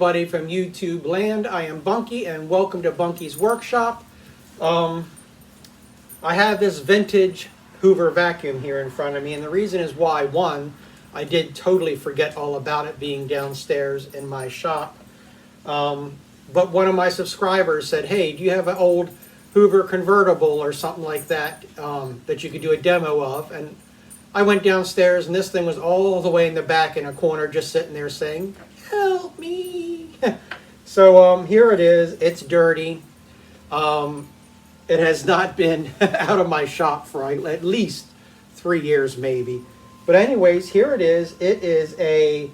everybody from YouTube land. I am Bunky and welcome to Bunky's Workshop. I have this vintage Hoover vacuum here in front of me, and the reason is why. One, I did totally forget all about it being downstairs in my shop. But one of my subscribers said, hey, do you have an old Hoover convertible or something like that that you could do a demo of? And I went downstairs and this thing was all the way in the back in a corner just sitting there saying, help me. So here it is. It's dirty. It has not been out of my shop for at least 3 years maybe. But anyways, here it is. It is a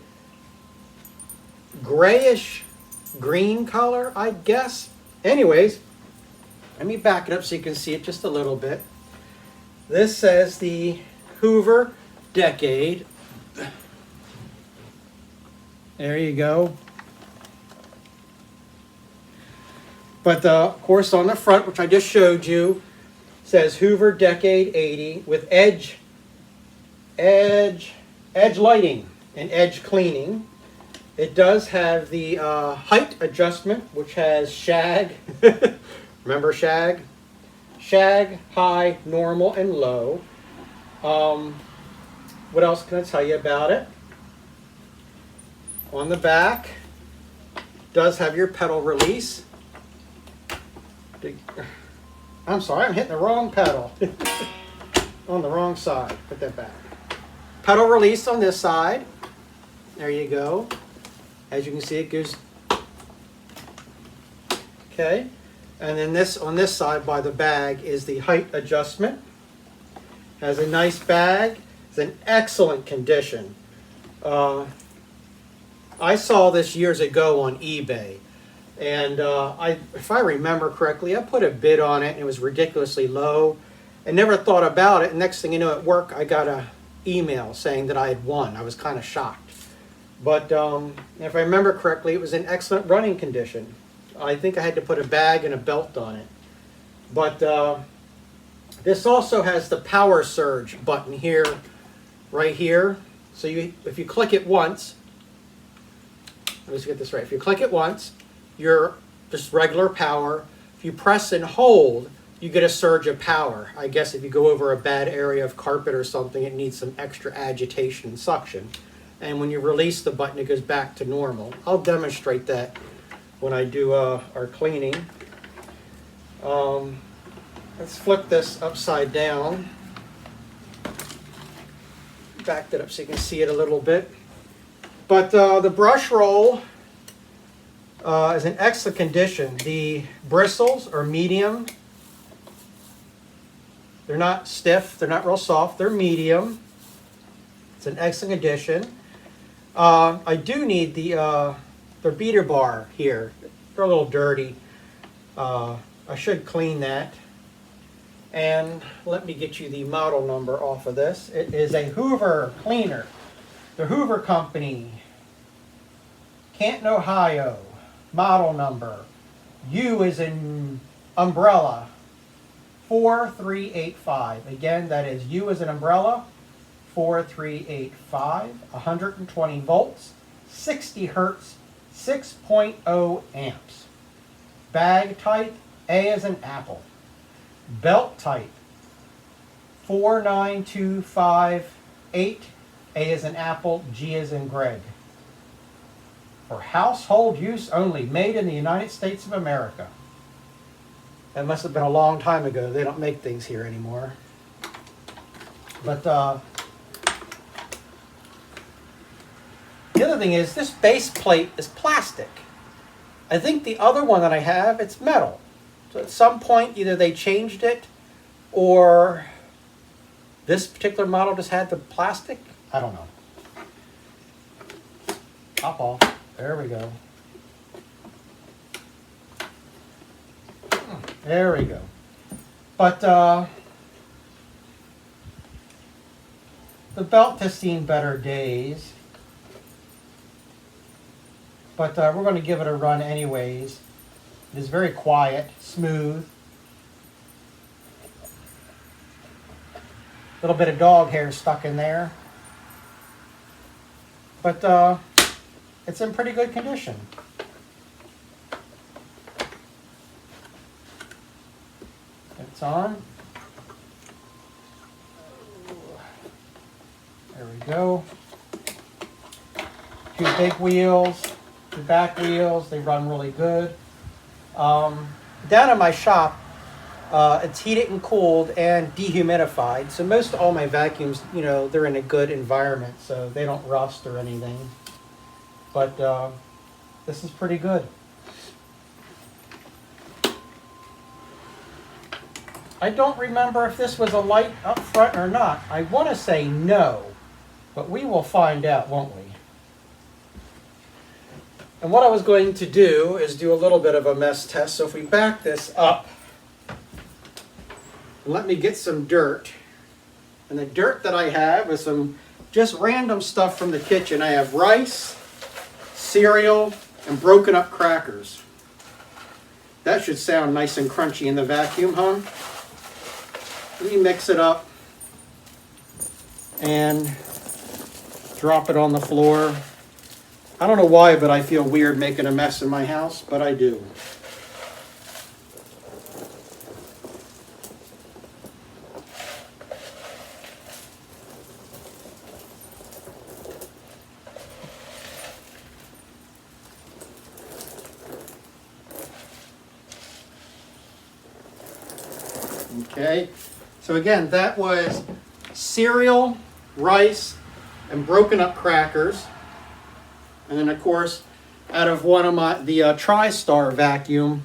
grayish green color, I guess. Anyways, let me back it up so you can see it just a little bit. This says the Hoover Decade. There you go. But of course on the front, which I just showed you, says Hoover Decade 80 with edge lighting and edge cleaning. It does have the height adjustment, which has shag. Remember shag? Shag, high, normal, and low. What else can I tell you about it? On the back, does have your pedal release. I'm sorry, I'm hitting the wrong pedal. On the wrong side. Put that back. Pedal release on this side. There you go. As you can see, it goes. Okay. And then this on this side by the bag is the height adjustment. Has a nice bag. It's in excellent condition. I saw this years ago on eBay. And if I remember correctly, I put a bid on it and it was ridiculously low. I never thought about it. Next thing you know, at work, I got an email saying that I had won. I was kind of shocked. But if I remember correctly, it was in excellent running condition. I think I had to put a bag and a belt on it. But this also has the power surge button here, right here. So if you click it once, let me just get this right. If you click it once, you're just regular power. If you press and hold, you get a surge of power. I guess if you go over a bad area of carpet or something, it needs some extra agitation and suction. And when you release the button, it goes back to normal. I'll demonstrate that when I do our cleaning. Let's flip this upside down. Backed it up so you can see it a little bit. But the brush roll is in excellent condition. The bristles are medium. They're not stiff. They're not real soft. They're medium. It's an excellent condition. I do need the beater bar here. They're a little dirty. I should clean that. And let me get you the model number off of this. It is a Hoover cleaner. The Hoover Company, Canton, Ohio. Model number. U is in umbrella. 4385. Again, that is U as an umbrella. 4385, 120 volts, 60 hertz, 6.0 amps. Bag type, A as an apple. Belt type, 49258, A as an apple, G as in Greg. For household use only, made in the United States of America. That must have been a long time ago. They don't make things here anymore. But the other thing is, this base plate is plastic. I think the other one that I have, it's metal. So at some point, either they changed it, or this particular model just had the plastic. I don't know. Pop off. There we go. There we go. But the belt has seen better days. But we're going to give it a run anyways. It is very quiet, smooth. A little bit of dog hair stuck in there. But it's in pretty good condition. It's on. There we go. 2 big wheels, 2 back wheels. They run really good. Down in my shop, it's heated and cooled and dehumidified. So most all my vacuums, you know, they're in a good environment, so they don't rust or anything. But this is pretty good. I don't remember if this was a light up front or not. I want to say no, but we will find out, won't we? And what I was going to do is do a little bit of a mess test. So if we back this up, and let me get some dirt. And the dirt that I have is some just random stuff from the kitchen. I have rice, cereal, and broken up crackers. That should sound nice and crunchy in the vacuum, huh? Let me mix it up and drop it on the floor. I don't know why, but I feel weird making a mess in my house, but I do. Okay, so again, that was cereal, rice, and broken up crackers. And then of course, out of one of the TriStar vacuum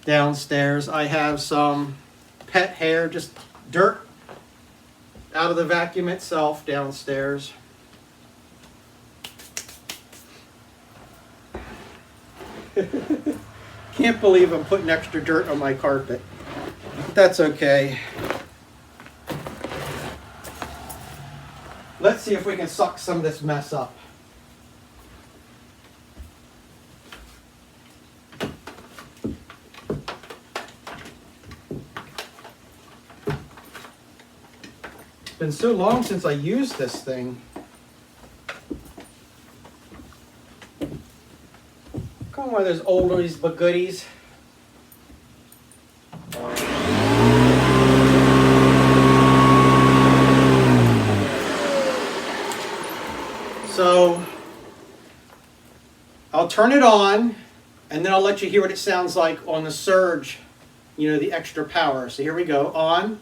downstairs, I have some pet hair, just dirt out of the vacuum itself downstairs. Can't believe I'm putting extra dirt on my carpet. But that's okay. Let's see if we can suck some of this mess up. It's been so long since I used this thing. Come on, one of those oldies but goodies. So I'll turn it on, and then I'll let you hear what it sounds like on the surge, you know, the extra power. So here we go, on.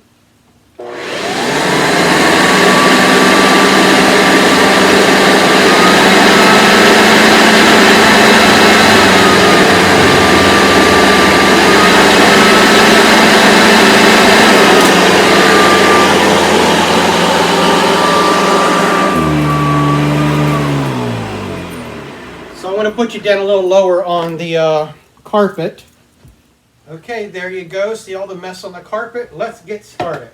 Put you down a little lower on the carpet. Okay, there you go. See all the mess on the carpet? Let's get started.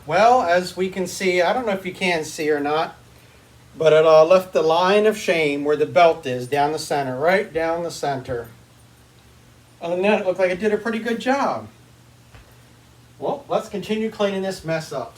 Well, as we can see, I don't know if you can see or not, but it left the line of shame where the belt is, down the center, right down the center. Other than that, it looked like it did a pretty good job. Well, let's continue cleaning this mess up.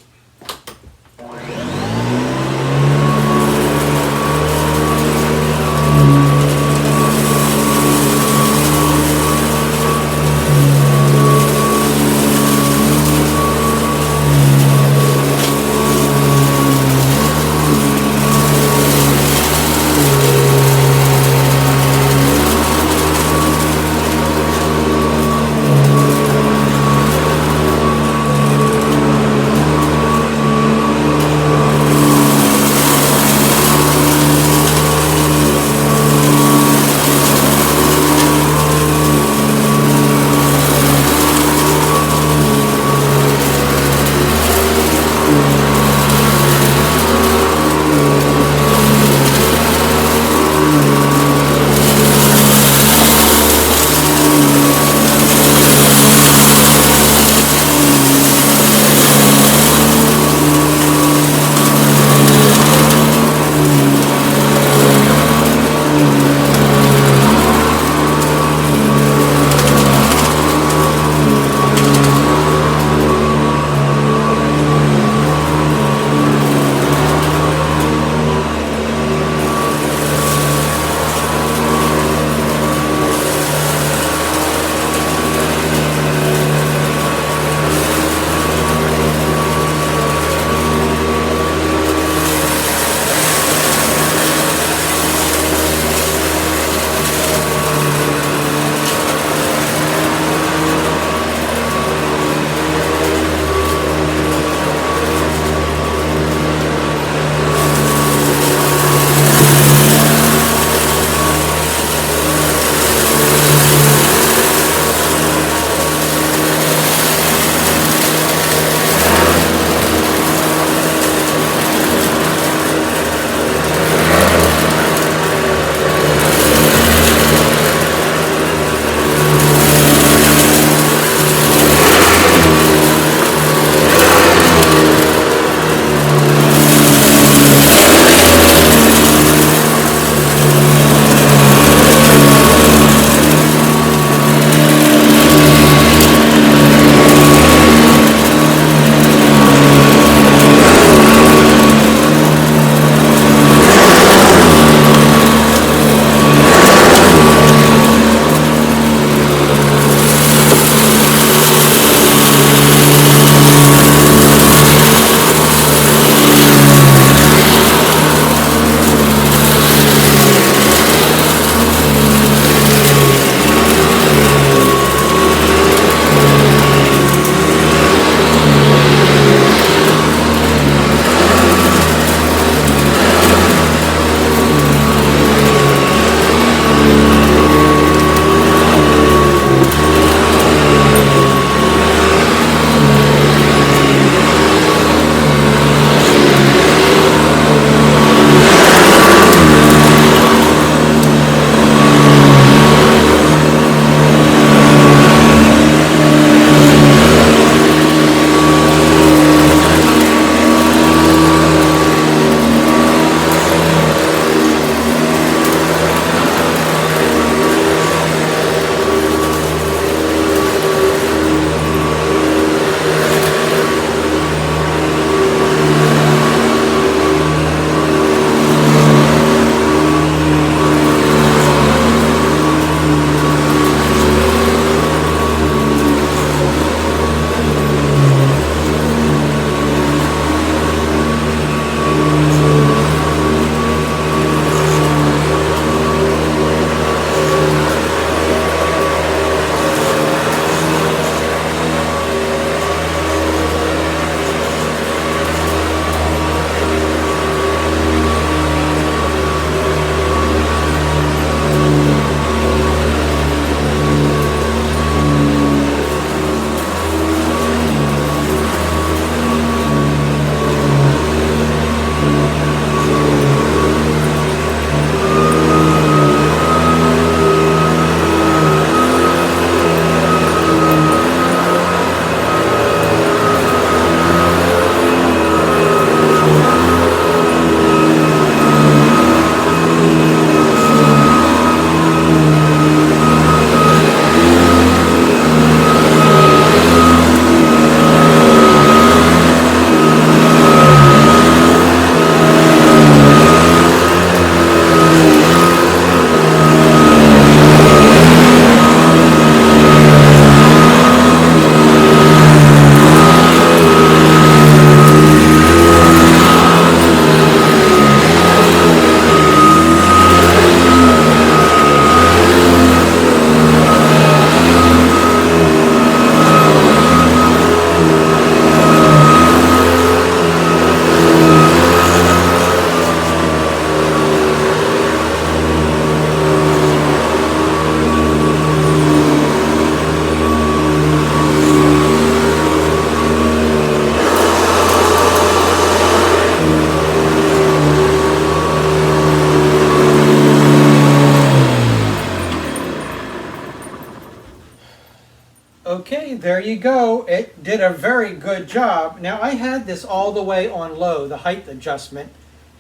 there you go. It did a very good job. Now I had this all the way on low, the height adjustment,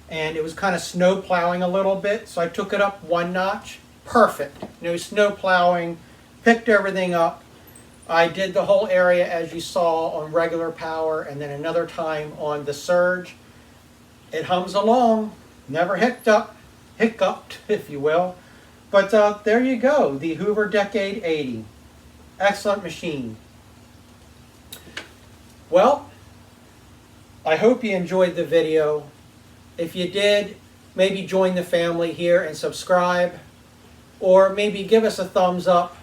and it was kind of snow plowing a little bit, so I took it up 1 notch. Perfect. No snow plowing, picked everything up. I did the whole area as you saw on regular power, and then another time on the surge. It hums along, never hiccuped, if you will. But there you go, the Hoover Decade 80. Excellent machine. Well, I hope you enjoyed the video. If you did, maybe join the family here and subscribe, or maybe give us a thumbs up.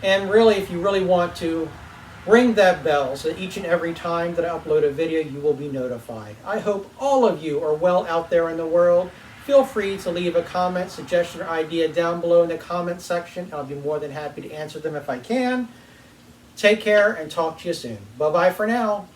And really, if you really want to, ring that bell so that each and every time that I upload a video, you will be notified. I hope all of you are well out there in the world. Feel free to leave a comment, suggestion, or idea down below in the comment section. I'll be more than happy to answer them if I can. Take care and talk to you soon. Bye-bye for now.